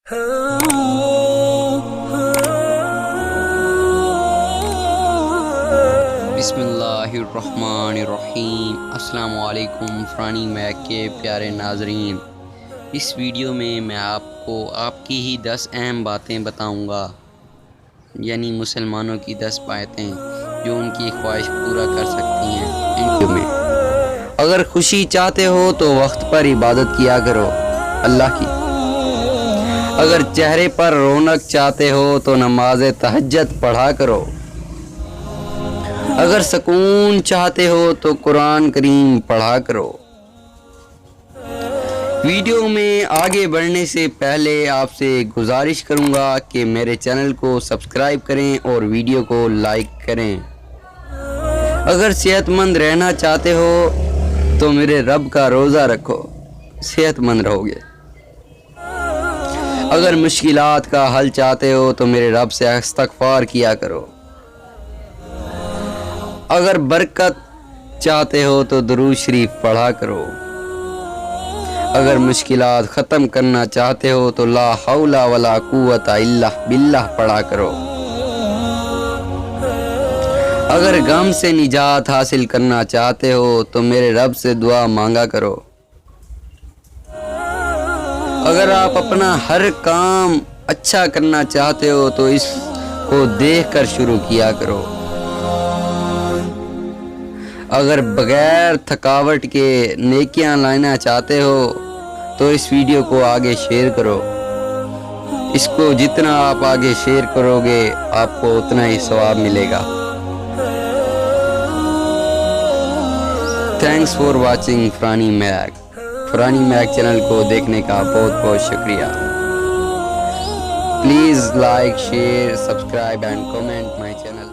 بسم اللہ الرحمن الرحیم۔ السلام علیکم فرانی میک کے پیارے ناظرین، اس ویڈیو میں آپ کو آپ کی ہی 10 اہم باتیں بتاؤں گا، یعنی مسلمانوں کی 10 باتیں جو ان کی خواہش پورا کر سکتی ہیں ویڈیو میں۔ اگر خوشی چاہتے ہو تو وقت پر عبادت کیا کرو اللہ کی۔ اگر چہرے پر رونق چاہتے ہو تو نماز تہجد پڑھا کرو۔ اگر سکون چاہتے ہو تو قرآن کریم پڑھا کرو۔ ویڈیو میں آگے بڑھنے سے پہلے آپ سے گزارش کروں گا کہ میرے چینل کو سبسکرائب کریں اور ویڈیو کو لائک کریں۔ اگر صحت مند رہنا چاہتے ہو تو میرے رب کا روزہ رکھو، صحت مند رہو گے۔ اگر مشکلات کا حل چاہتے ہو تو میرے رب سے استغفار کیا کرو۔ اگر برکت چاہتے ہو تو درود شریف پڑھا کرو۔ اگر مشکلات ختم کرنا چاہتے ہو تو لا حول ولا قوت الا باللہ پڑھا کرو۔ اگر غم سے نجات حاصل کرنا چاہتے ہو تو میرے رب سے دعا مانگا کرو۔ اگر آپ اپنا ہر کام اچھا کرنا چاہتے ہو تو اس کو دیکھ کر شروع کیا کرو۔ اگر بغیر تھکاوٹ کے نیکیاں لانا چاہتے ہو تو اس ویڈیو کو آگے شیئر کرو۔ اس کو جتنا آپ آگے شیئر کرو گے آپ کو اتنا ہی ثواب ملے گا۔ تھینکس فار واچنگ فرانی میک چینل کو دیکھنے کا بہت بہت شکریہ۔ Please like, share, subscribe and comment my channel.